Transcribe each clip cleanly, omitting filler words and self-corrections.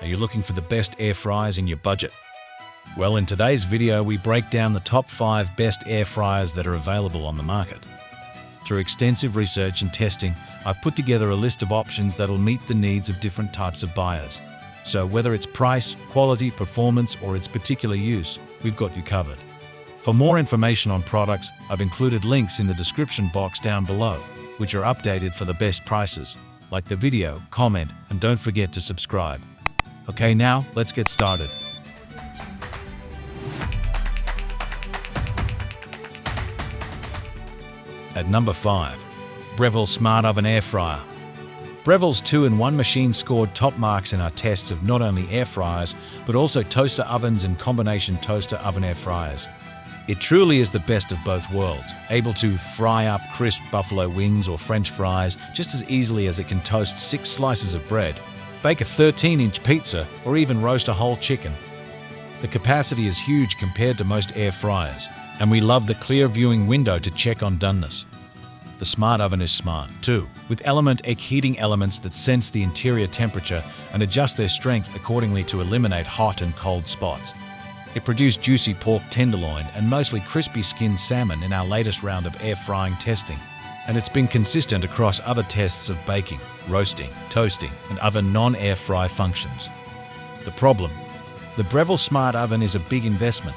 Are you looking for the best air fryers in your budget? Well, in today's video, we break down the top 5 best air fryers that are available on the market. Through extensive research and testing, I've put together a list of options that'll meet the needs of different types of buyers. So whether it's price, quality, performance, or its particular use, we've got you covered. For more information on products, I've included links in the description box down below, which are updated for the best prices. Like the video, comment, and don't forget to subscribe. Okay, now let's get started. At number 5, Breville Smart Oven Air Fryer. Breville's 2-in-1 machine scored top marks in our tests of not only air fryers, but also toaster ovens and combination toaster oven air fryers. It truly is the best of both worlds, able to fry up crisp buffalo wings or French fries just as easily as it can toast 6 slices of bread, bake a 13-inch pizza, or even roast a whole chicken. The capacity is huge compared to most air fryers, and we love the clear viewing window to check on doneness. The smart oven is smart, too, with element egg heating elements that sense the interior temperature and adjust their strength accordingly to eliminate hot and cold spots. It produced juicy pork tenderloin and mostly crispy skinned salmon in our latest round of air frying testing, and it's been consistent across other tests of baking, roasting, toasting, and other non-air fry functions. The problem? The Breville Smart Oven is a big investment.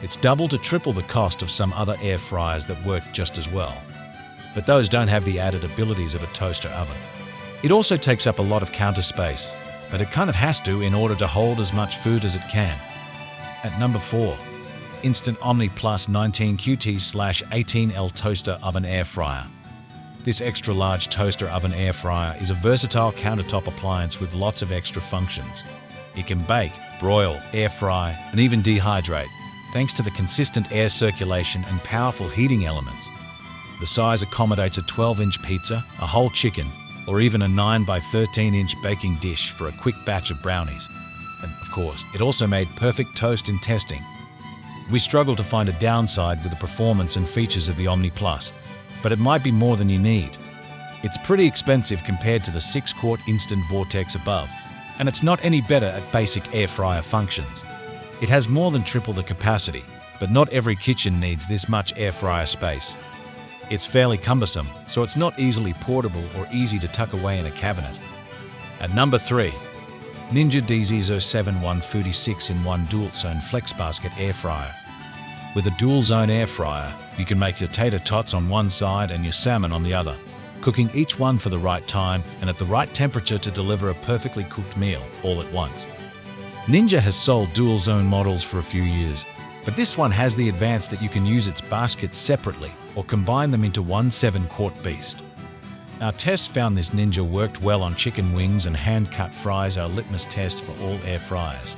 It's double to triple the cost of some other air fryers that work just as well. But those don't have the added abilities of a toaster oven. It also takes up a lot of counter space, but it kind of has to in order to hold as much food as it can. At number 4, Instant Omni Plus 19QT/18L Toaster Oven Air Fryer. This extra-large toaster oven air fryer is a versatile countertop appliance with lots of extra functions. It can bake, broil, air fry, and even dehydrate, thanks to the consistent air circulation and powerful heating elements. The size accommodates a 12-inch pizza, a whole chicken, or even a 9 by 13-inch baking dish for a quick batch of brownies. And of course, it also made perfect toast in testing. We struggle to find a downside with the performance and features of the Omni Plus, but it might be more than you need. It's pretty expensive compared to the 6-quart Instant Vortex above, and it's not any better at basic air fryer functions. It has more than triple the capacity, but not every kitchen needs this much air fryer space. It's fairly cumbersome, so it's not easily portable or easy to tuck away in a cabinet. At number 3, Ninja DZ071 Foodi 6-in-1 DualZone FlexBasket Air Fryer. With a DualZone air fryer, you can make your tater tots on one side and your salmon on the other, cooking each one for the right time and at the right temperature to deliver a perfectly cooked meal all at once. Ninja has sold DualZone models for a few years, but this one has the advance that you can use its baskets separately or combine them into one 7-quart beast. Our test found this Ninja worked well on chicken wings and hand-cut fries, our litmus test for all air fryers.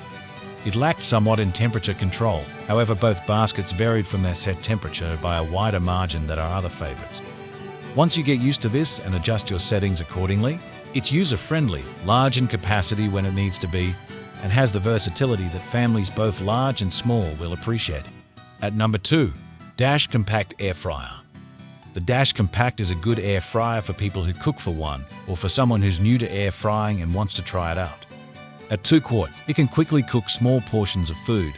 It lacked somewhat in temperature control, however both baskets varied from their set temperature by a wider margin than our other favorites. Once you get used to this and adjust your settings accordingly, it's user-friendly, large in capacity when it needs to be, and has the versatility that families both large and small will appreciate. At number 2, Dash Compact Air Fryer. The Dash Compact is a good air fryer for people who cook for one, or for someone who's new to air frying and wants to try it out. At 2 quarts, it can quickly cook small portions of food.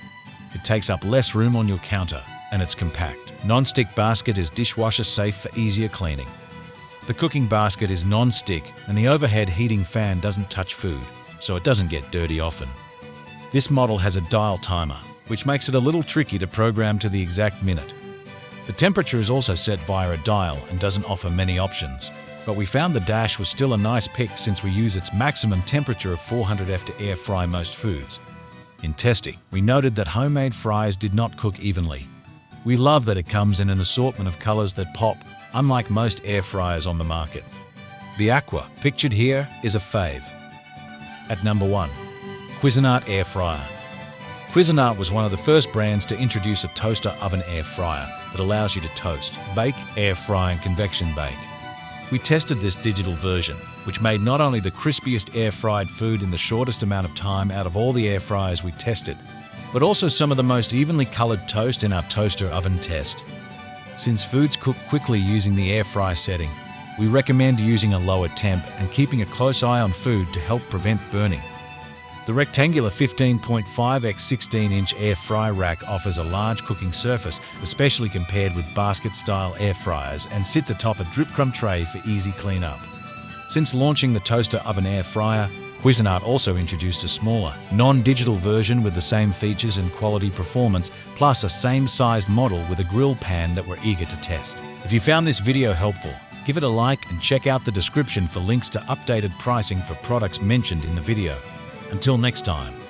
It takes up less room on your counter, and it's compact. Non-stick basket is dishwasher safe for easier cleaning. The cooking basket is non-stick, and the overhead heating fan doesn't touch food, so it doesn't get dirty often. This model has a dial timer, which makes it a little tricky to program to the exact minute. The temperature is also set via a dial and doesn't offer many options, but we found the Dash was still a nice pick since we use its maximum temperature of 400 F to air fry most foods. In testing, we noted that homemade fries did not cook evenly. We love that it comes in an assortment of colors that pop, unlike most air fryers on the market. The Aqua, pictured here, is a fave. At number 1, Cuisinart Air Fryer. Cuisinart was one of the first brands to introduce a toaster oven air fryer that allows you to toast, bake, air fry, and convection bake. We tested this digital version, which made not only the crispiest air-fried food in the shortest amount of time out of all the air fryers we tested, but also some of the most evenly colored toast in our toaster oven test. Since foods cook quickly using the air fry setting, we recommend using a lower temp and keeping a close eye on food to help prevent burning. The rectangular 15.5 x 16-inch air fry rack offers a large cooking surface, especially compared with basket-style air fryers, and sits atop a drip crumb tray for easy cleanup. Since launching the toaster oven air fryer, Cuisinart also introduced a smaller, non-digital version with the same features and quality performance, plus a same-sized model with a grill pan that we're eager to test. If you found this video helpful, give it a like and check out the description for links to updated pricing for products mentioned in the video. Until next time.